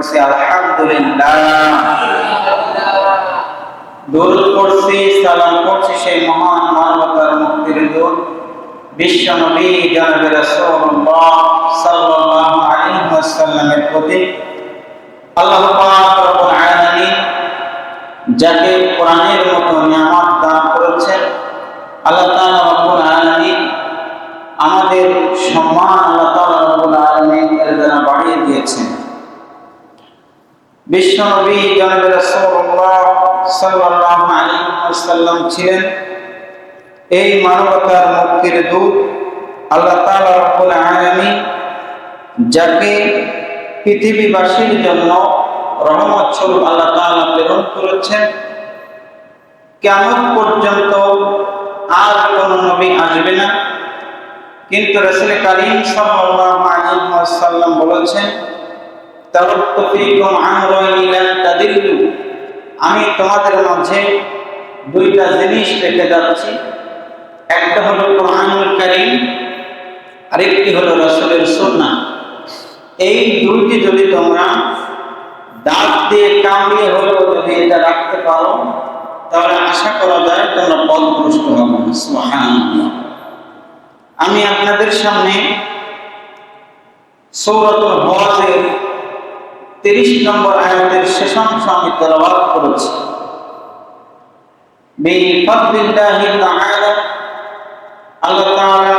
পড়ছি আলহামদুলিল্লাহ, দরুদ পড়ছি, সালাম পড়ছি সেই মহান মানবতার মুক্তির দূত বিশ্ব নবী জনাবে রাসূলুল্লাহ সাল্লাল্লাহু আলাইহি ওয়াসাল্লামের প্রতি। আল্লাহ পাক রব্বুল আলামিন যাকে কোরআনের মতো নিয়ামত দান করেছেন, আল্লাহ তাআলা রব্বুল আলামিন আমাদের সম্মান আল্লাহ তাআলা রব্বুল আলামিন এর দ্বারা বাড়িয়ে দিয়েছেন। বিশ্ব নবী জনাবে রাসূলুল্লাহ সাল্লাল্লাহু আলাইহি ওয়াসাল্লাম ছিলেন এই মানবতার মুক্তির দূত। আল্লাহ তাআলা রব্বুল আলামিন যাকে পৃথিবীবাসীর জন্য রহমত স্বরূপ আল্লাহ তাআলা প্রেরণ করেছেন। কিয়ামত পর্যন্ত আর কোন নবী আসবে না, কিন্তু রাসূল কারীম সাল্লাল্লাহু আলাইহি ওয়াসাল্লাম বলেছেন, তারাক্তু ফীকুম আমরাইন লান তাদিল্লু, আমি তোমাদের মাঝে দুইটা জিনিস রেখে যাচ্ছি, একটা হলো কোরআনুল কারীম, আরেকটি হলো রাসূলের সুন্নাহ। এই দুইটি যদি তোমরা দাঁত দিয়ে কামড়িয়ে হলেও যদি এটা রাখতে পারো, তাহলে আশা করা যায় তোমরা পথভ্রষ্ট হবে না। সুবহানাল্লাহ। আমি আপনাদের সামনে সূরাতুল হজের 30 নম্বর আয়াতের শেষাংশ আমি তেলাওয়াত করেছি। বিফাদলিল্লাহি তাআলা, আল্লাহ তাআলা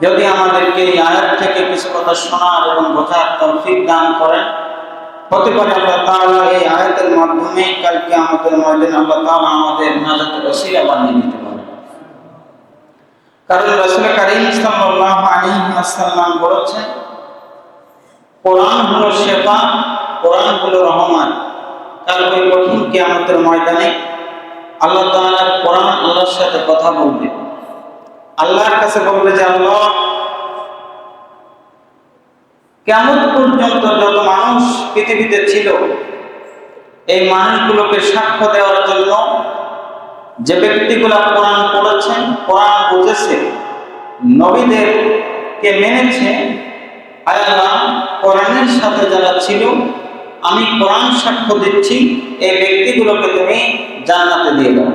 যদি আমাদেরকে এই আয়াত থেকে কিছু কথা শোনার এবং বোঝার তৌফিক দান করেন, হতে পারে আল্লাহ তাআলা এই আয়াতের মাধ্যমে কাল কিয়ামতের ময়দানে আল্লাহ তাআলা আমাদের নাজাতের ওসিলা বানিয়ে দিতে পারেন। কারণ রাসূল কারীম সাল্লাল্লাহু আলাইহি ওয়াসাল্লাম বলেছেন, কোরআন হলো শিফা, কোরআন হলো রহমত। কাল ওই কঠিন কিয়ামতের ময়দানে আল্লাহ তাআলা কোরআন আল্লাহর সাথে কথা বলবে, আল্লাহর কাছে বলবে যে আল্লাহ, কিয়ামত পর্যন্ত যত মানুষ পৃথিবীতে ছিল, এই মানুষগুলোকে সাক্ষ্য দেওয়ার জন্য যে ব্যক্তিগুলো কোরআন পড়েছেন, কোরআন বুঝেছে, নবীদেরকে মেনেছে, আল্লাহ কোরআনের সাথে যারা ছিল, আমি কোরআন সাক্ষ্য দিচ্ছি, এই ব্যক্তিগুলোকে তুমি জান্নাতে দিয়ে দাও।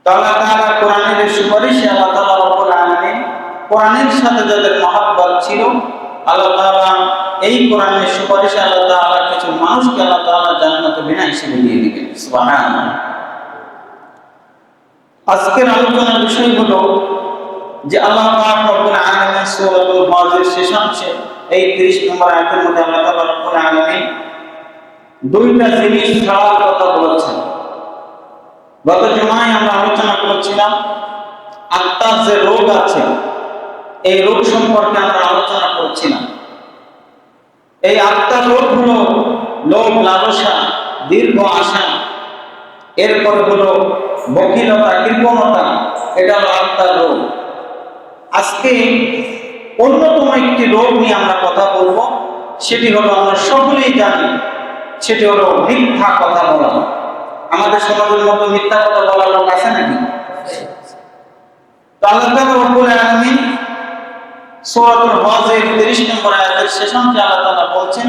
আল্লাহ তাআলা কোরআনের সুপারিশে আল্লাহ তাআলা রব্বুল আলামিন কোরআনের সাথে যাদের মহব্বত ছিল, আল্লাহ তাআলা এই কোরআনের সুপারিশে আল্লাহ তাআলা কিছু মানুষকে আল্লাহ তাআলা জান্নাতে বিনা হিসেবে দিয়ে দিবেন। সুবহানাল্লাহ। আজকের আলোচনার বিষয় হলো যে আল্লাহ পাক রব্বুল আলামিন সূরাতুল হজের শেষাংশে এই 30 নম্বর আয়াতের মধ্যে আল্লাহ তাআলা রব্বুল আলামিন দুইটা জিনিস ছাড়ার কথা বলেছেন। গত জুমায় আমরা আলোচনা করেছিলাম আত্মার যে রোগ আছে, এই রোগ সম্পর্কে আমরা আলোচনা করেছিলাম। এই আত্মার রোগ হলো লোভ লালসা, দীর্ঘ আশা, এরপরে হলো বকিলতা, কৃপণতা, এটা হলো আত্মার রোগ। আজকে অন্যতম একটি রোগ নিয়ে আমরা কথা বলবো, সেটি হলো আমরা সকলেই জানি, সেটি হলো মিথ্যা কথা বলা। আমাদের সমাজের মতো মিথ্যা কথা বলার লোক আছে নাকি? আল্লাহ তাআলা রব্বুল আলামিন সূরাতুল হজের 30 নম্বর আয়াতের শেষাংশে আল্লাহ তাআলা বলছেন,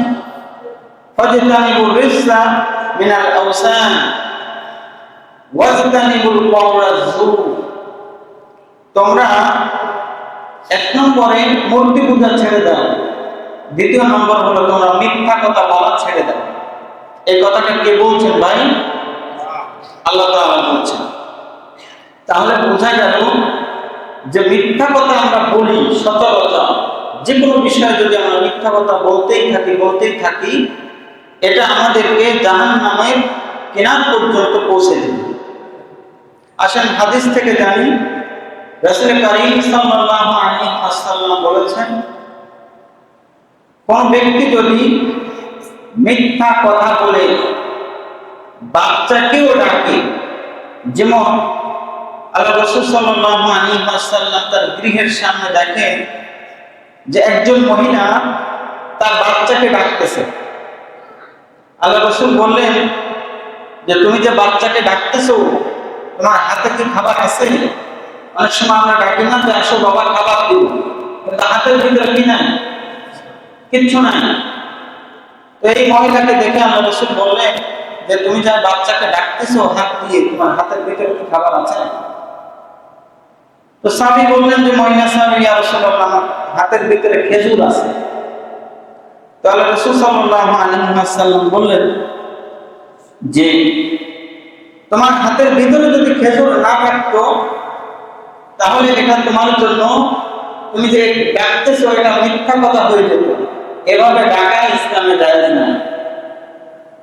ফাজতানিবুর রিজসা মিনাল আওসান ওয়াজতানিবুল কওলা যুর। তোমরা এক নম্বরে মূর্তি পূজা ছেড়ে দাও, দ্বিতীয় নম্বর হলো তোমরা মিথ্যা কথা বলা ছেড়ে দাও। এই কথাটা কে বলছেন ভাই? আল্লাহ তাআলা বলছেন। তাহলে বোঝা গেল যে মিথ্যা কথা আমরা বলি সচরাচর, যে কোনো বিষয়ে যদি আমরা মিথ্যা কথা বলতেই থাকি, এটা আমাদেরকে জাহান্নামের কিনার পর্যন্ত পৌঁছে দেবে। আসেন হাদিস থেকে জানি, রাসূল কারীম সাল্লাল্লাহু আলাইহি ওয়াসাল্লাম বলেছেন, কোন ব্যক্তি যদি মিথ্যা কথা বলে বাচ্চাকেও ডাকে, যেমন আল্লাহ রাসূল সাল্লাল্লাহু আলাইহি ওয়াসাল্লাম তার গৃহের সামনে দেখেন যে একজন মহিলা তার বাচ্চাকে ডাকতেছে। আল্লাহ রাসূল বললেন যে তুমি যে বাচ্চাকে ডাকতেছো, তোমার হাতে কি খাবার আছে? অনেক সময় আমরা ডাকি না যে আসো বাবা খাবার দিব, কিন্তু হাতের ভিতরে কি নাই? কিচ্ছু নাই। তো এই মহিলাকে দেখে আল্লাহ রাসূল বললেন যে তুমি যা বাচ্চাকে ডাকতেছো হাত দিয়ে, তোমার হাতের ভিতরে কি খাবার আছে? তো সাহাবী বললেন যে মহিলা সাহাবী, ইয়া রাসূলুল্লাহ, আমার হাতের ভিতরে খেজুর আছে। তাহলে রাসূল সাল্লাল্লাহু আলাইহি ওয়াসাল্লাম বললেন যে তোমার হাতের ভিতরে যদি খেজুর না থাকতো তাহলে এটা তোমার জন্য, তুমি যে ডাকতেছো এটা মিথ্যা কথা হয়ে যেত। এভাবে ডাকা ইসলামে জায়েজ না।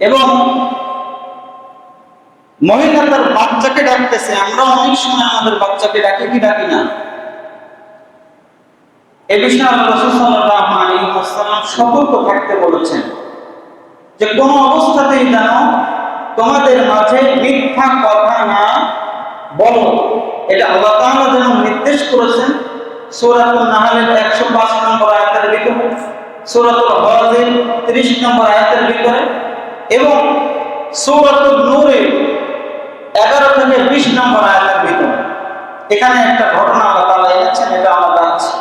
এবং মহিলা তার বাচ্চাকে ডাকতেছে, আমরা অনেক সময় আমাদের বাচ্চাকে ডাকি কি ডাকি না? এ বিষয়ে আল্লাহ রাসূল সাল্লাল্লাহু আলাইহি ওয়াসাল্লাম সতর্ক থাকতে বলেছেন যে কোন অবস্থাতেই যেন তোমাদের মাঝে মিথ্যা কথা না বলো। এটা আল্লাহ তাআলা যেন নির্দেশ করেছেন সূরাতুন নাহলের 105 নম্বর আয়াতের ভিতরে, সূরাতুল হজের 30 নম্বর আয়াতের ভিতরে এবং সূরাতুন নূরের 11 থেকে 20 নম্বর আয়াতের ভিতরে। এখানে একটা ঘটনা আল্লাহ তাআলা এনেছেন, এটা আমরা জানছি।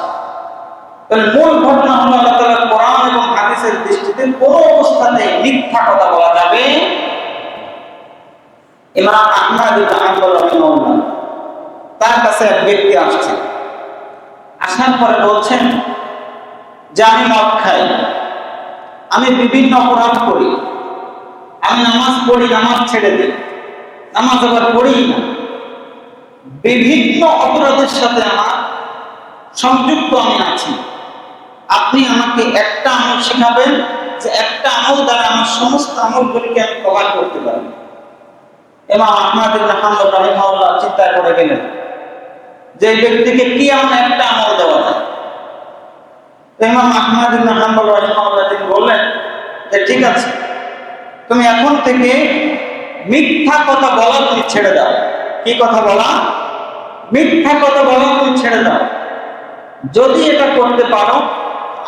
তাহলে মূল ঘটনা হলো আল্লাহ তাআলা কোরআন এবং হাদিসের দৃষ্টিতে কোন অবস্থাতে মিথ্যা কথা বলা যাবে। ইমাম আহমদ ইবনে হাম্বল রাহিমাহুল্লাহ, তার কাছে এক ব্যক্তি আসছে, আসার পরে বলছেন যে আমি মদ খাই, আমি বিভিন্ন অপরাধ করি, আমি নামাজ পড়ি, নামাজ ছেড়ে দিই, নামাজ আবার পড়ি না, বিভিন্ন অপরাধের সাথে আমার সংযুক্ত আমি আছি। আপনি আমাকে একটা আমল শেখাবেন যে একটা আমল দ্বারা আমার সমস্ত আমলগুলিকে আমি কভার করতে পারি। ইমাম আহমদ ইবনে হাম্বল রাহিমাহুল্লাহ চিন্তা করে গেলেন যে এই ব্যক্তিকে কি এমন একটা আমল দেওয়া যায়। ইমাম আহমদ ইবনে হাম্বল রাহিমাহুল্লাহ তিনি বললেন যে ঠিক আছে, তুমি এখন থেকে মিথ্যা কথা বলা তুমি ছেড়ে দাও। কি কথা বলা? মিথ্যা কথা বলা তুমি ছেড়ে দাও। যদি এটা করতে পারো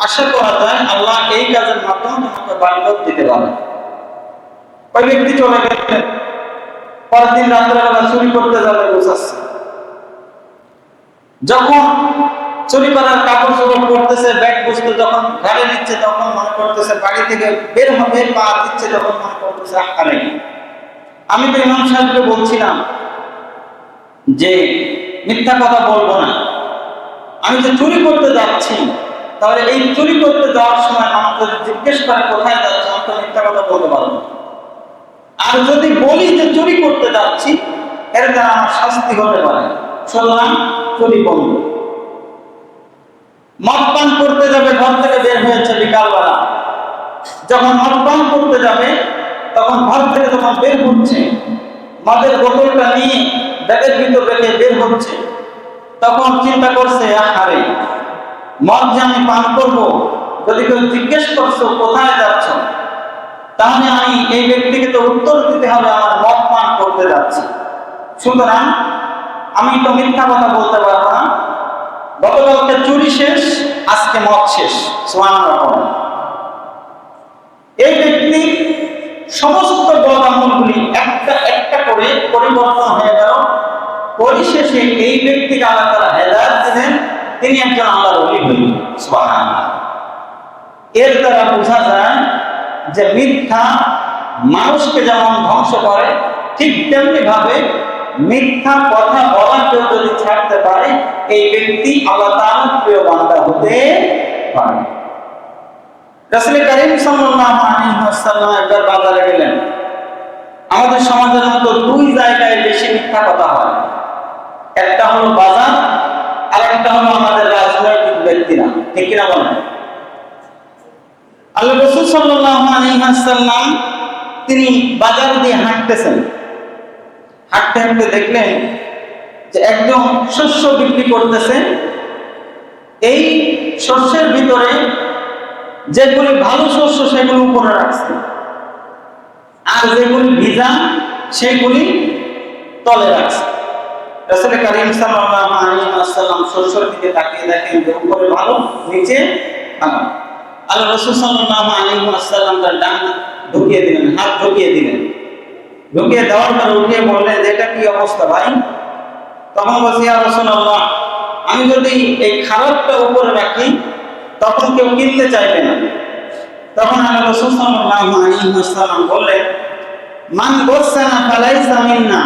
আশা করা যায় আল্লাহ এই কাজের মাধ্যমে তোমাকে বরকত দিতে পারে। ওই ব্যক্তি চলে গেলেন। পরের দিন রাত্রেবেলা চুরি করতে যাবে গোছাচ্ছে, যখন চুরি করার কাপড় চোপড় করতেছে, ব্যাগ বুঝতে যখন ঘরে নিচ্ছে তখন মনে করতেছে, বাড়ি থেকে বের হবে পা দিচ্ছে তখন মনে করতেছে আরে আমি তো ইমাম সাহেবকে বলছিলাম যে মিথ্যা কথা বলবো না, আমি যে চুরি করতে যাচ্ছি, তাহলে এই চুরি করতে যাওয়ার সময় মানুষ যদি জিজ্ঞেস করে কোথায় যাচ্ছে, আমি তো মিথ্যা কথা বলতে পারবো না। আর যদি বলি যে চুরি করতে যাচ্ছি, এর দ্বারা আমার শাস্তি হতে পারে, সুতরাং চুরি বন্ধ। মদ পান করতে যাবে, ঘর থেকে বের হয়েছে বিকালবেলা, যখন মদ পান করতে যাবে তখন ঘর থেকে যখন বের হচ্ছে, মদের বোতলটা নিয়ে ব্যাগের ভিতর রেখে বের হচ্ছে, তখন চিন্তা করছে আরে মদ যে আমি পান করবো, যদি কেউ জিজ্ঞেস করছো কোথায় যাচ্ছ, তাহলে আমি এই ব্যক্তিকে তো উত্তর দিতে হবে আমার মদ পান করতে যাচ্ছি, সুতরাং আমি তো মিথ্যা কথা বলতে পারবো না। গতকালকে চুরি শেষ, আজকে মদ শেষ। সুবহানাল্লাহ। এই ব্যক্তি সমস্ত বদ আমলগুলি একটা একটা করে পরিবর্তন হয়ে গেল। পরিশেষে এই ব্যক্তিকে আল্লাহ তাআলা হেদায়েত দিলেন, তিনি একজন আল্লাহর ওলি হলেন। সুবহানাল্লাহ। এর দ্বারা বোঝা যায় যে মিথ্যা মানুষকে যেমন ধ্বংস করে, ঠিক তেমনি ভাবে মিথ্যা কথা বলা কেউ যদি ছাড়তে পারে, এই ব্যক্তি আল্লাহ তাআলার প্রিয় বান্দা হতে পারে। রাসূল কারীম সাল্লাল্লাহু আলাইহি ওয়াসাল্লাম একবার বাজারে গেলেন। আমাদের সমাজের মতো দুই জায়গায় বেশি মিথ্যা কথা হয়, একটা হলো বাজার আর একটা হলো আমাদের রাজনৈতিক ব্যক্তিরা, ঠিক কিনা বলেন? আল্লাহ রাসূল সাল্লাল্লাহু আলাইহি ওয়াসাল্লাম তিনি বাজার দিয়ে হাঁটতেছেন, হাঁটতে হাঁটতে দেখলেন যে একদম শস্য বিক্রি করতেছে। এই শস্যের ভিতরে যেগুলি ভালো শস্য সেগুলো উপরে রাখছে, আর যেগুলি ভিজা সেগুলি তলে রাখছে। রাসূল কারীম সাল্লাল্লাহু আলাইহি ওয়াসাল্লাম শস্যের দিকে তাকিয়ে দেখেন যে উপরে ভালো, নিচে ভালো। আল্লাহ রাসূল সাল্লাল্লাহু আলাইহি ওয়াসাল্লাম তার ডান ঢুকিয়ে দিলেন, হাত ঢুকিয়ে দিলেন। ঢুকিয়ে দেওয়ার পর উঠিয়ে বললেন যে এটা কি অবস্থা ভাই? তখন বলছি, ইয়া রাসূলুল্লাহ, আমি যদি এই খারাপটা উপরে রাখি তখন কেউ কিনতে চাইবে না, তখন আল্লাহ রাসূল সাল্লাল্লাহু আলাইহি ওয়াসাল্লাম বললেন, মান গোসানা ফালাইসা মিন্না,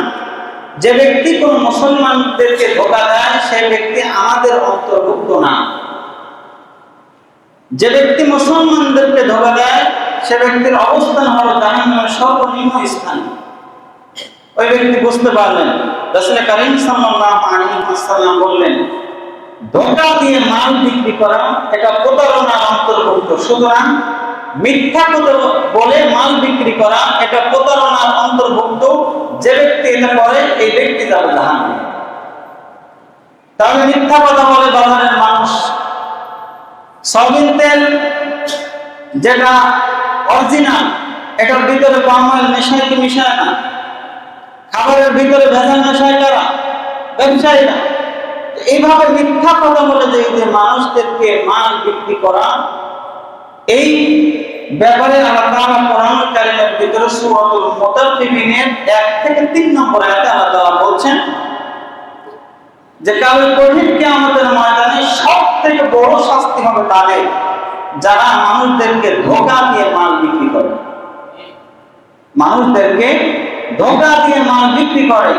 যে ব্যক্তি কোন মুসলমানদেরকে ধোঁকা দেয় সে ব্যক্তি আমাদের অন্তর্ভুক্ত না। যে ব্যক্তি মুসলমানদেরকে ধোঁকা দেয় সে ব্যক্তির অবস্থান হলো জাহান্নামের সর্বনিম্ন স্থান। ওই ব্যক্তি বুঝতে পারলেন। রাসূল কারীম সাল্লাল্লাহু আলাইহি ওয়াসাল্লাম বললেন, ধোঁকা দিয়ে মাল বিক্রি করা এটা প্রতারণার অন্তর্ভুক্ত। সুতরাং মিথ্যা কথা বলে মাল বিক্রি করা এটা প্রতারণার অন্তর্ভুক্ত। যে ব্যক্তি এটা করে এই ব্যক্তি যাবে জাহান্নামে। তাহলে মিথ্যা কথা বলে বাজারের মানুষ, সয়াবিন তেল যেটা অরিজিনাল এটার ভিতরে পাম অয়েল মেশায় কি মিশায় না? খাবারের ভিতরে ভেজাল মেশায় কারা? ব্যবসায়ীরা। এইভাবে মিথ্যা কথা বলে যে মানুষদেরকে মাল বিক্রি করা, এই ব্যাপারে আল্লাহ তাআলা কোরআনুল কারীমের ভিতরে সূরাতুল মুতাফফিফিনের 1 থেকে 3 নম্বর আয়াতে আল্লাহ তাআলা বলছেন যে কাল কঠিন কিয়ামতের ময়দানে সবথেকে বড় শাস্তি হবে তাদের যারা মানুষদেরকে ধোঁকা দিয়ে মাল বিক্রি করে। মানুষদেরকে ধোঁকা দিয়ে মাল বিক্রি করে,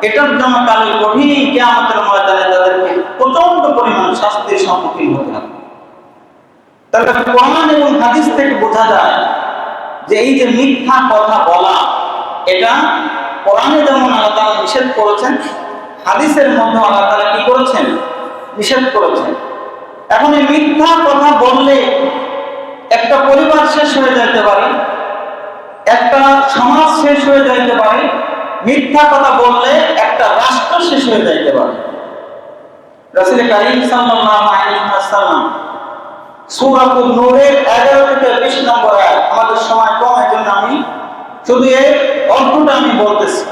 এটার জন্য কাল কঠিন কিয়ামতের ময়দানে তাদেরকে প্রচন্ড পরিমাণ শাস্তির সম্মুখীন হতে হবে। তাহলে কোরআন এবং হাদিস থেকে বোঝা যায় যে এই যে মিথ্যা কথা বলা, এটা কোরআনে যেমন আল্লাহ তাআলা নিষেধ করেছেন, হাদিসের মধ্যে আল্লাহ তাআলা কি করেছেন? নিষেধ করেছেন। এখন এই মিথ্যা কথা বললে একটা পরিবার শেষ হয়ে যেতে পারে, একটা সমাজ শেষ হয়ে যেতে পারে, মিথ্যা কথা বললে একটা রাষ্ট্র শেষ হয়ে যেতে পারে। রাসূল কারীম সাল্লাল্লাহু আলাইহি ওয়াসাল্লাম সূরাতুন নূরের 11 থেকে 20 নম্বর আয়াত, আমাদের সময় কম এজন্য আমি শুধু এই অল্পটা আমি বলতেছি।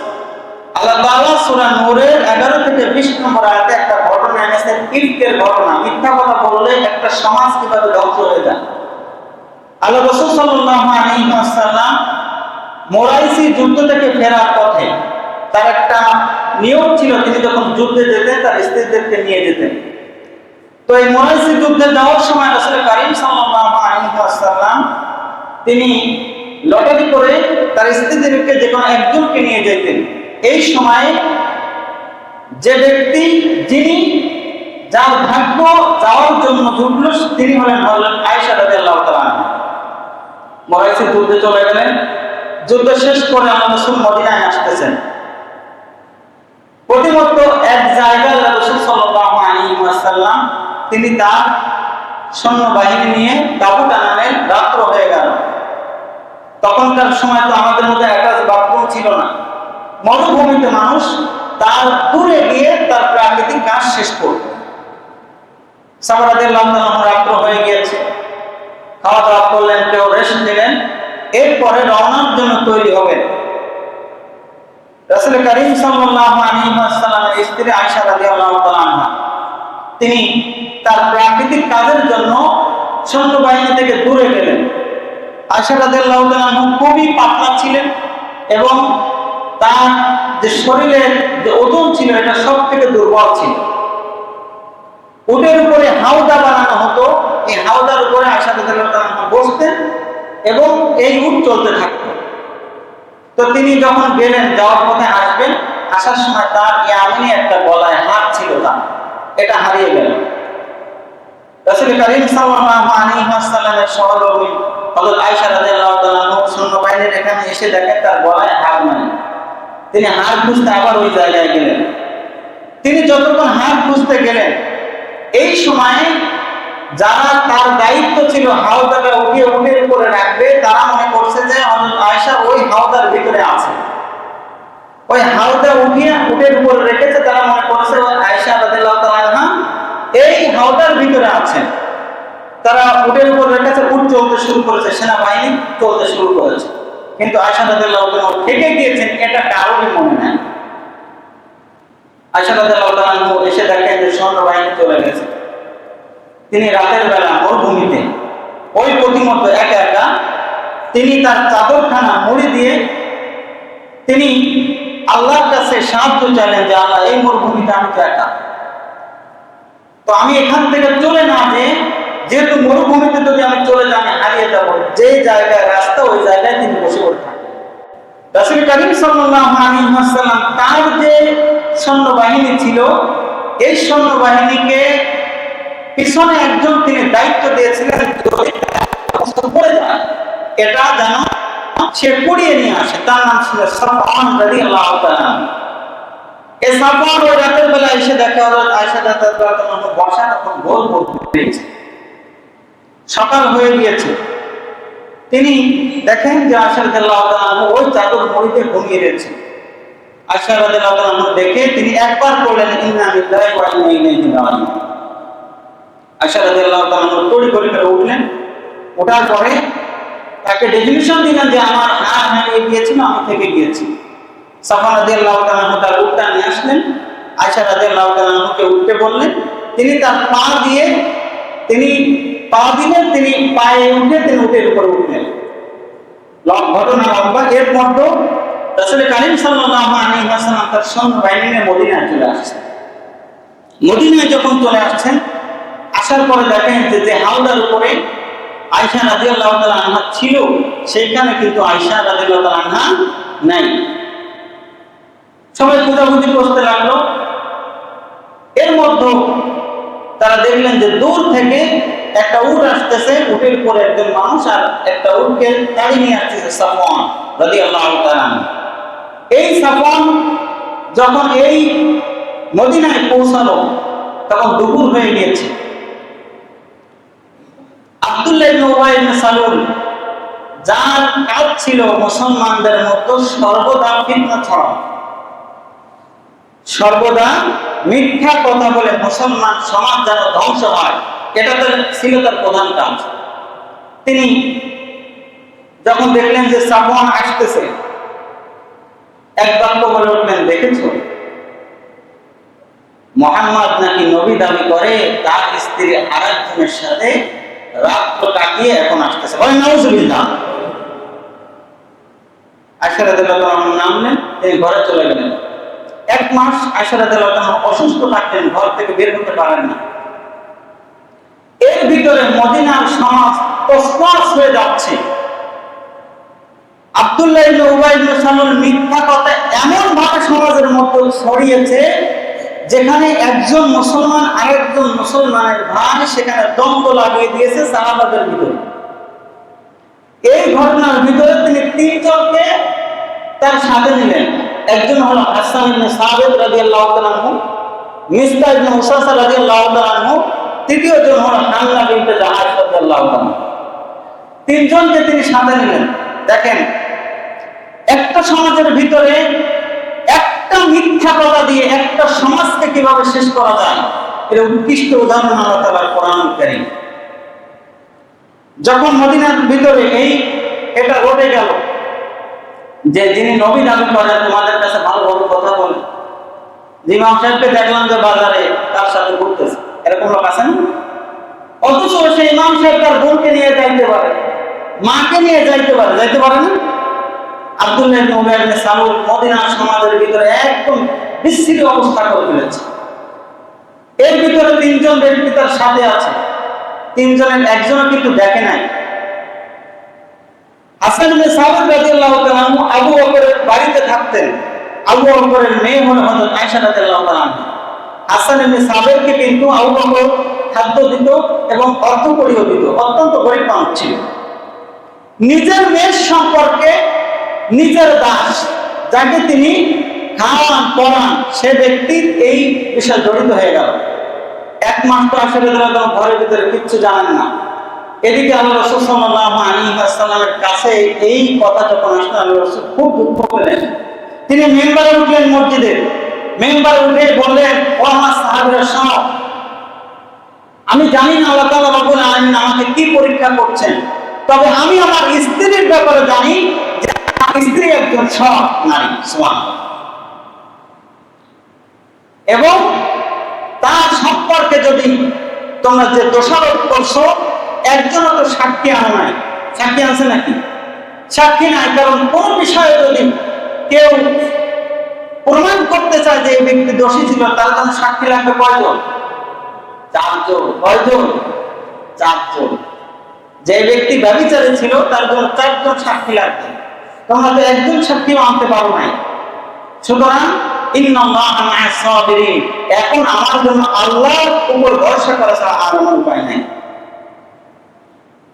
আল্লাহ তাআলা সূরা নূরের 11 থেকে 20 নম্বর আয়াতে একটা ঘটনা এনেছেন, ইফকের ঘটনা। মিথ্যা কথা বললে একটা সমাজ কিভাবে ধ্বংস হয়ে যায়। আল্লাহ রাসূল সাল্লাল্লাহু আলাইহি ওয়াসাল্লাম মোরাইসি যুদ্ধ থেকে ফেরার পথে তার একটা নিয়ম ছিল, তিনি যখন যুদ্ধে যেতেন তার স্ত্রীদেরকে নিয়ে যেতেন। তো এই মোরাইসি যুদ্ধে যাওয়ার সময় রাসূল কারীম সাল্লাল্লাহু আলাইহি ওয়াসাল্লাম তিনি লটারি করে তার স্ত্রীদেরকে যে কোনো একজনকে নিয়ে যেতেন। এই সময় যে ব্যক্তি যিনি যার ভাগ্য যাওয়ার জন্য জুটল তিনি হলেন হযরত আয়েশা রাদিয়াল্লাহু তাআলা আনহা। মোরাইসি যুদ্ধে চলে গেলেন। যুদ্ধ শেষ করে আল্লাহ রাসূল মদিনায় আসতেছেন। প্রতিমত এক জায়গায় রাসূল সাল্লাল্লাহু আলাইহি ওয়াসাল্লাম তিনি তার সৈন্যবাহিনী নিয়ে তাঁবু টানালেন। রাত্র হয়ে গেল। তখনকার সময় তো আমাদের মধ্যে অ্যাটাচ বাথরুম ছিল না, মরুভূমিতে মানুষ তার দূরে গিয়ে তার প্রাকৃতিক কাজ শেষ করত। সাহাবা রাদিয়াল্লাহু তাআলা রাত্র হয়ে গিয়েছে, খাওয়া দাওয়া করলেন, কেউ রেস্ট নিলেন, এরপরে রওনার জন্য তৈরি হবেন। রাসূল কারীম সাল্লাল্লাহু আলাইহি ওয়াসাল্লামের স্ত্রী আয়েশা রাদিয়াল্লাহু তাআলা আনহা তিনি তার প্রাকৃতিক কাজের জন্য সৈন্যবাহিনী থেকে দূরে গেলেন। আয়েশা রাদিয়াল্লাহু তাআলা খুবই পাতলা ছিলেন এবং তার যে শরীরের যে ওজন ছিল এটা সব থেকে দুর্বল ছিল। উটের উপরে হাওদা বানানো হতো, এই হাওদার উপরে আয়েশা রাদিয়াল্লাহু তাআলা বসতেন এবং এই উট চলতে থাকতো। তো তিনি যখন গেলেন, যাওয়ার পথে আসবেন, আসার সময় তার ইয়ামিনী একটা গলায় হাত ছিল, তার এটা হারিয়ে গেল। রাসূল কারীম সাল্লাল্লাহু আলাইহি ওয়াসাল্লামের সহধর্মী হযরত আয়েশা রাদিয়াল্লাহু তাআলা সৈন্যবাহিনীর এখানে এসে দেখেন তার গলায় হাত নাই। তিনি হাত খুঁজতে আবার ওই জায়গায় গেলেন। তিনি যতক্ষণ হাত খুঁজতে গেলেন, এই সময় যারা তার দায়িত্ব ছিল হাওদাটা উঠিয়ে উটের উপরে রাখবে, তারা মনে করছে যে হযরত আয়েশা ওই হাওদার ভিতরে আছে। ওই হাওদা উঠিয়ে উটের উপরে রেখেছে, তারা মনে করছে আয়েশা রাদিয়াল্লাহু তাআলা আনহা এই হাওদার ভিতরে আছেন। তারা উটের উপর রেখেছে, উট চলতে শুরু করেছে, সেনাবাহিনী চলতে শুরু করেছে। কিন্তু আয়েশা রাদিয়াল্লাহু তাআলা থেকে গিয়েছেন, এটা কারোরই মনে নাই। আয়েশা রাদিয়াল্লাহু তাআলা এসে দেখেন যে সৈন্যবাহিনী চলে গেছে। তিনি রাতের বেলা মরুভূমিতে ওই প্রতিমত একা একা তিনি তার চাদরখানা মুড়ি দিয়ে তিনি আল্লাহর কাছে সাহায্য চাইলেন যে আল্লাহ, এই মরুভূমিতে আমি তো একা, তো আমি এখান থেকে চলে না যে যেহেতু মরুভূমিতে যদি আমি চলে যাই আমি হারিয়ে যাবো, যে জায়গায় রাস্তা ওই জায়গায় তিনি বসে পড়ে থাকেন। রাসূল করিম সাল্লাল্লাহু আলাইহি ওয়াসাল্লাম তার যে সৈন্যবাহিনী ছিল, এই সৈন্যবাহিনীকে পিছনে একজন তিনি দায়িত্ব দিয়েছিলেন, এটা যেন সে কুড়িয়ে নিয়ে আসে। তার নাম ছিল সাফওয়ান রাদিয়াল্লাহু তাআলা। এই সাফওয়ান ওই রাতের বেলা এসে দেখা হলো আয়েশা রাদিয়াল্লাহু তাআলা বসা, তখন গোল বলতেছে, সকাল হয়ে গিয়েছে। তিনি দেখেন যে আয়েশা রাদিয়াল্লাহু তাআলা ওই চাদর মুড়িতে ঘুমিয়ে রয়েছে। আয়েশা রাদিয়াল্লাহু তাআলা দেখে তিনি একবার বললেন, ইন্না লিল্লাহি ওয়া ইন্না ইলাইহি রাজিউন। আয়েশা রাদিয়াল্লাহু তাআলা তড়ি করে উঠলেন। ওঠার পরে তাকে ডেফিনিশন দিলেন যে আমার হাত হারিয়ে গিয়েছিল, আমি থেকে গিয়েছি। সাফওয়ান রাদিয়াল্লাহু তাআলা তার উটটা নিয়ে আসলেন, আয়েশা রাদিয়াল্লাহু তাআলাকে উঠতে বললেন। তিনি তার পা দিয়ে তিনি পায়ে উঠে তিনি উটের উপরে উঠলেন। ঘটনা লম্বা। এর মধ্যে রাসূল করিম সাল্লাল্লাহু আলাইহি ওয়াসাল্লাম তার সৈন্যবাহিনী নিয়ে মদিনায় চলে আসছেন। মদিনায় যখন চলে আসছেন, আসার পরে দেখেন যে হাওদার উপরে আয়েশা রাদিয়াল্লাহু তাআলা আনহা ছিল, সেইখানে কিন্তু আয়েশা রাদিয়াল্লাহু তাআলা আনহা নাই। সবাই খোঁজাখুঁজি করতে লাগলো। এর মধ্যে তারা দেখলেন যে দূর থেকে একটা উট আসতেছে, উটের উপরে একজন মানুষ, আর একটা উটকে তাড়িয়ে নিয়ে আসতেছে সাফওয়ান রাদিয়াল্লাহু তাআলা। এই সাফওয়ান যখন এই মদিনায় পৌঁছালো তখন দুপুর হয়ে গিয়েছে। আব্দুল্লাহ ইবনে উবাই ইবনে সালুল, যার কাজ ছিল মুসলমানদের মধ্যে সর্বদা ফিতনা ছড়ানো, সর্বদা মিথ্যা কথা বলে মুসলমান সমাজ যেন ধ্বংস হয়, এটা ছিল তার প্রধান কাজ। তিনি যখন দেখলেন যে সাফওয়ান আসতেছে, এক বাক্য বলে উঠলেন, দেখেছো মুহাম্মদ নাকি নবী দাবি করে, তার স্ত্রী আরেকজনের সাথে রাত কাটিয়ে এখন আসতেছে, বলেন নাউজুবিল্লাহ। আয়েশা রাদিয়াল্লাহু তাআলা নামলেন, তিনি ঘরে চলে গেলেন। এক মাস আয়েশা রাদিয়াল্লাহু তাআলা অসুস্থ থাকতেন, ঘর থেকে বের হতে পারেন না। এর ভিতরে মদিনার সমাজ তছনছ হয়ে যাচ্ছে। আব্দুল্লাহ ইবনে উবাই ইবনে সালুল মিথ্যা কথা এমন ভাবে সমাজের মধ্যে ছড়িয়েছে, যেখানে একজন মুসলমান আরেকজন মুসলমানের ভাই সেখানে দ্বন্দ্ব লাগিয়ে দিয়েছে সাহাবাদের ভিতরে। এই ঘটনার ভিতরে তিনি তিনজনকে তার সাথে নিলেন। একজন হলো হাসান ইবনে সাবিত রাদিয়াল্লাহু তাআলা আনহু, মিসবাহ ইবনে উসাসা রাদিয়াল্লাহু তাআলা আনহু, তৃতীয় জন হলো হামনা বিনতে জাহাশ রাদিয়াল্লাহু তাআলা। তিনজনকে তিনি সাথে নিলেন। দেখেন, একটা সমাজের ভিতরে একটা মিথ্যা কথা দিয়ে একটা সমাজকে কিভাবে শেষ করা যায়, এর উৎকৃষ্ট উদাহরণ আল্লাহ তাআলার কোরআনুল কারীম। যখন মদিনার ভিতরে এটা ঘটে গেল যে যিনি নবী দাবি করেন তোমাদের কাছে ভালো ভালো কথা বলে, যে ইমাম সাহেবকে দেখলাম যে বাজারে তার সাথে ঘুরতেছে, এরকম লোক আছে না? অথচ সেই ইমাম সাহেব তার বোনকে নিয়ে যাইতে পারে, মাকে নিয়ে যাইতে পারে না? আব্দুল্লাহ ইবনে উবাই ইবনে সালুল মদিনার সমাজের ভিতরে একদম বিচ্ছিন্ন অবস্থা করে ফেলেছে। এর ভিতরে তিনজন ব্যক্তি তার সাথে আছে, তিনজনের একজনও কিন্তু দেখে নাই। হাসান ইবনে সাবিত রাদিয়াল্লাহু তাআলা আবু বকরের বাড়িতে থাকতেন। আবু বকরের মেয়ে হলো হযরত আয়েশা রাদিয়াল্লাহু তাআলা। হাসান ইবনে সাবিতকে কিন্তু আবু বকর খাদ্য দিত এবং অর্থকড়িও দিত, অত্যন্ত গরিব মানুষ ছিল। নিজের মেয়ের সম্পর্কে নিজের দাস, যাকে তিনি খাওয়ান পড়ান, সে ব্যক্তি এই বিষয়ে জড়িত হয়ে গেল। এক মাস তো আসলে ঘরের ভিতরে কিচ্ছু জানেন না। এদিকে আল্লাহ রাসূল সাল্লাল্লাহু আলাইহি ওয়াসাল্লামের কাছে এই কথা যখন আসলো, আল্লাহ রাসূল খুব দুঃখ পেলেন। তিনি মিম্বারে উঠলেন, মসজিদে মিম্বারে উঠে বললেন, ও আমার সাহাবীরা শোনো, আমি জানি না আল্লাহ তাআলা রব্বুল আলামিন আমাকে কি পরীক্ষা করছেন, তবে আমি আমার স্ত্রীর ব্যাপারে জানি যে আমার স্ত্রী একজন সৎ নারী, সুবহানাল্লাহ, এবং তার সম্পর্কে যদি তোমরা যে দোষারোপ করছো, একজনও তো সাক্ষী আনো নাই। সাক্ষী আনছে নাকি? সাক্ষী নাই। কারণ কোন বিষয়ে যদি কেউ প্রমাণ করতে চায় যে এই ব্যক্তি দোষী ছিল, তার জন্য সাক্ষী লাগবে কয়জন? 4 জন। কয়জন? 4 জন। যে ব্যক্তি ব্যভিচারী ছিল তার জন্য 4 জন সাক্ষী লাগবে, তোমরা তো একজন সাক্ষীও আনতে পারো নাই। সুতরাং ইন্নাল্লাহা মা'আস সাবিরিন, এখন আমার জন্য আল্লাহর উপর ভরসা করা ছাড়া আর কোনো উপায় নাই।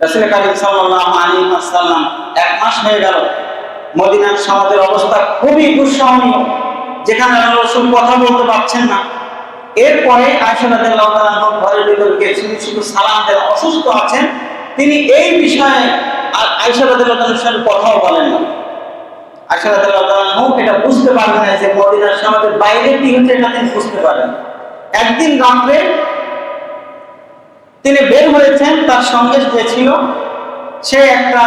রাসূল কারীম সাল্লাল্লাহু আলাইহি ওয়াসাল্লাম 1 মাস হয়ে গেল, মদিনার সমাজের অবস্থা খুবই দুঃসহনীয়, যেখানে রাসূল কথা বলতে পারছেন না। এরপরে আয়েশা রাদিয়াল্লাহু তাআলা ঘরের ভিতরে গিয়ে শুধু সালাম দেন, অসুস্থ আছেন তিনি, এই বিষয়ে আয়েশা রাদিয়াল্লাহু তাআলার সাথে কথাও বলেন না। আয়েশা রাদিয়াল্লাহু তাআলা এটা বুঝতে পারবেন না যে মদিনার সমাজের বাইরে কি হচ্ছে, এটা তিনি বুঝতে পারেন। একদিন রাত্রে তিনি বের হয়েছেন, তার সঙ্গে যে ছিল সে একটা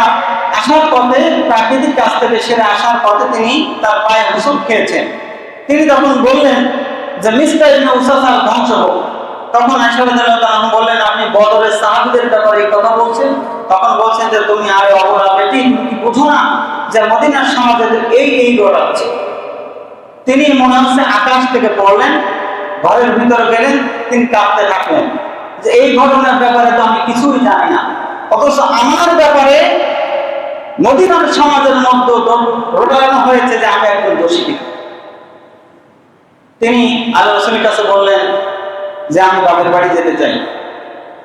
আসার পথে, প্রাকৃতিক কাছ থেকে সেরে আসার পথে তিনি তার পায়ে হোঁচট খেয়েছেন। তিনি তখন বললেন যে মিসকাহ ইবনে উসাসার ধ্বংস হোক। তখন আয়েশা রাদিয়াল্লাহু তাআলা বললেন, আপনি বদরের সাহাবীদের ব্যাপারে এই কথা বলছেন? তখন বলছেন যে তুমি আরে অবলা বেটি, তুমি কি বুঝো না যে মদিনার সমাজে এই ঘটাচ্ছে। তিনি মনে হচ্ছে আকাশ থেকে পড়লেন, ঘরের ভিতরে গেলেন, তিনি কাঁপতে থাকলেন যে এই ঘটনার ব্যাপারে তো আমি কিছুই জানি না, অথচ আমার ব্যাপারে মদিনার সমাজের মধ্যে রটানো হয়েছে যে আমি একজন দোষী। তিনি আল্লাহ রাসূলের কাছে বললেন যে আমি বাবার বাড়ি যেতে চাই।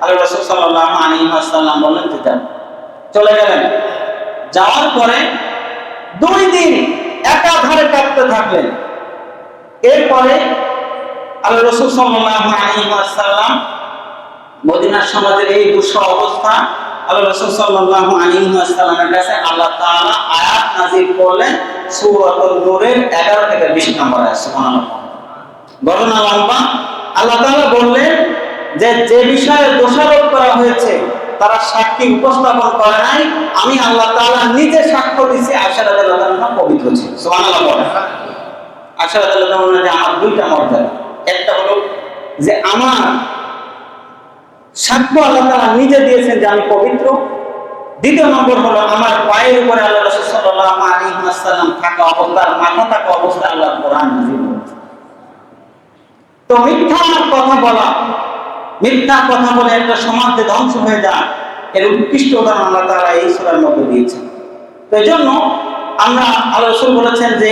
আল্লাহ রাসূল সাল্লাল্লাহু আলাইহি ওয়াসাল্লাম বললেন যে যান। চলে গেলেন। যাওয়ার পরে 2 দিন একাধারে কাঁদতে থাকলেন। এরপরে আল্লাহ রাসূল সাল্লাল্লাহু আলাইহি ওয়াসাল্লাম মদিনার সমাজের এই দুঃসহ অবস্থা আল্লাহ রাসূল সাল্লাল্লাহু আলাইহি ওয়াসাল্লামের কাছে আল্লাহ তাআলা আয়াত নাযিল করলেন, সূরাতুন নূরের 11 থেকে 20 নম্বর আয়াত। সুবহানাল্লাহ। ঘটনা লম্বা। আল্লাহ তাআলা বললেন যে বিষয়ে দোষারোপ করা হয়েছে তারা সাক্ষী উপস্থাপন করে নাই, আমি আল্লাহ তাআলা নিজে সাক্ষ্য দিয়েছি আয়েশা রাদিয়াল্লাহু তাআলা পবিত্র ছিল। সুবহানাল্লাহ। আয়েশা রাদিয়াল্লাহু তাআলা যে আমার 2টা মর্যাদা, একটা হলো যে আমার সাক্ষ্য আল্লাহ তাআলা নিজে দিয়েছেন যে আমি পবিত্র। দ্বিতীয় নম্বর হলো আমার পায়ের উপরে আল্লাহ রাসূল সাল্লাল্লাহু আলাইহি ওয়াসাল্লাম থাকা অবস্থায়, মাথা থাকা অবস্থায় আল্লাহর কোরআন নাযিল হয়েছে। তো মিথ্যা কথা বলে একটা সমাজ যে ধ্বংস হয়ে যায়, এর উৎকৃষ্ট উদাহরণ আল্লাহ তাআলা এই সূরার মধ্যে দিয়েছেন। তো এই জন্য আমরা আল্লাহ রাসূল বলেছেন যে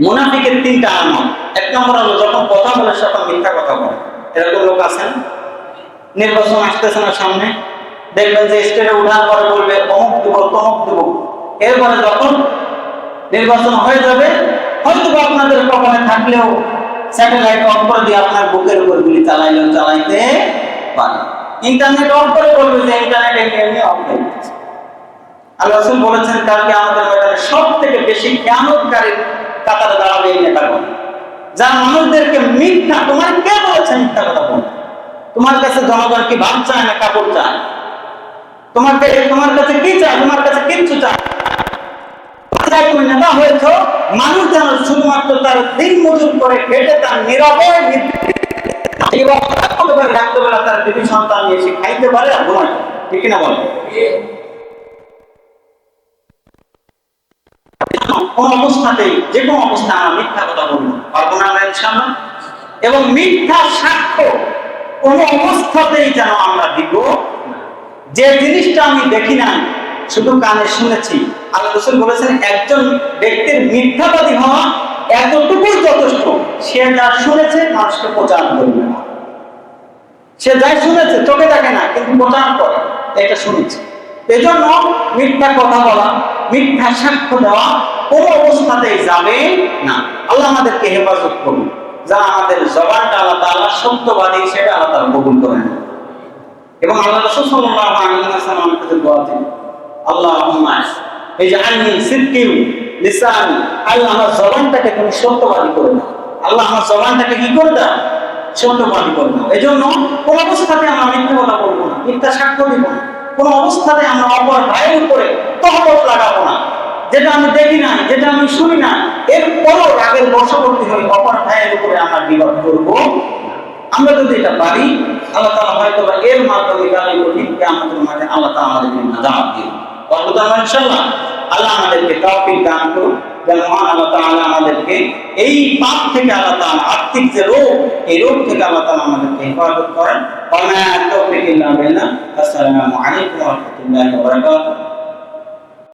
মুনাফিকের 3টা আলামত। 1 নম্বর হলো যখন কথা বলে তখন মিথ্যা কথা বলে। এরকম লোক আছেন, নির্বাচন আসতেছে না সামনে, দেখবেন যে স্টেজে উঠার পরে বলবে অমুক দেব তমুক দেব। এরপরে যখন নির্বাচন হয়ে যাবে, হয়তো আপনাদের কখনো থাকলেও স্যাটেলাইট অন করে দিয়ে আপনার বুকের উপর গুলি চালাইতে পারে। ইন্টারনেট অন করে বলবে যে ইন্টারনেট এমনি অফ হয়ে গেছে। আল্লাহ রাসূল বলেছেন কালকে আমাদের ময়দানে সবথেকে বেশি কিয়ামতকারী কাতারে দাঁড়াবে এই নেতাগণ, যারা মানুষদেরকে মিথ্যা, তোমার কে বলেছে মিথ্যা কথা বলতে? তোমার কাছে জনগণ কি ভাত চায় না কাপড় চায়? তোমার কাছে কি চায়? তোমার কাছে কিচ্ছু চায়। তুমি নেতা হয়েছ, মানুষ যেন শুধুমাত্র তার দিন মজুর করে খেটে তার নীরবে রাত্রবেলা তার বিবি সন্তান নিয়ে এসে খাইতে পারে আর ঘুমায়, ঠিক কিনা বলে? কোন অবস্থাতেই, যে কোনো অবস্থায় আমরা মিথ্যা কথা বলবো পারবো না আমরা ইনশাআল্লাহ। এবং মিথ্যা সাক্ষ্য কোন অবস্থাতেই যেন আমরা দিব না। যে জিনিসটা আমি দেখি নাই, শুধু কানে শুনেছি, আল্লাহ রাসূল বলেছেন একজন ব্যক্তির মিথ্যাবাদী হওয়া এতটুকুই যথেষ্ট। সে যা শুনেছে মানুষকে প্রচার করবে না। সে যাই শুনেছে, চোখে দেখে না কিন্তু প্রচার করে, এটা শুনেছে। এজন্য মিথ্যা কথা বলা, মিথ্যা সাক্ষ্য দেওয়া কোন অবস্থাতেই যাবে না। আল্লাহ আমাদেরকে হেফাজত করুন, যারা আমাদের জবানটা আল্লাহ তাআলা সত্যবাদী সেটা আল্লাহ তাআলা কবুল করেন। এবং আল্লাহ রাসূল সাল্লাল্লাহু আলাইহি ওয়াসাল্লাম আমাদের দোয়া দেন, আল্লাহুম্মা ইজআলনি সিদকিন লিসানি, আল্লাহ আমার জবানটাকে তুমি সত্যবাদী করে দাও। আল্লাহ আমার জবানটাকে কি করে দাও? সত্যবাদী করে দাও। এজন্য কোন অবস্থাতে আমরা মিথ্যা কথা বলবো না, মিথ্যা সাক্ষ্য দিব না। কোন অবস্থাতে আমরা অপর ভাইয়ের উপরে তহমত লাগাবো না। যেটা আমি দেখি না, যেটা আমি শুনি না, এরপরও রাগের বশবর্তী হয়ে অপর ভাইয়ের উপরে আমরা বিবাদ করবো। আমরা যদি এটা পারি, আল্লাহ তাআলা হয়তো এর মাধ্যমে কালের কঠিন কিয়ামতের মাঠে আল্লাহ তাআলা আমাদেরকে নাজাত দিবেন। ইনশাআল্লাহ আল্লাহ আমাদেরকে তৌফিক দান করুন। যেন মহান আল্লাহ তাআলা আমাদেরকে এই পাপ থেকে আল্লাহ তাআলা আর্থিক যে রোগ, এই রোগ থেকে আল্লাহ তাআলা আমাদেরকে হেফাজত করেন। ওয়া মা তাওফীক ইল্লা বিল্লাহ। আসসালামু আলাইকুম ওয়া রাহমাতুল্লাহি ওয়া বারাকাতুহু।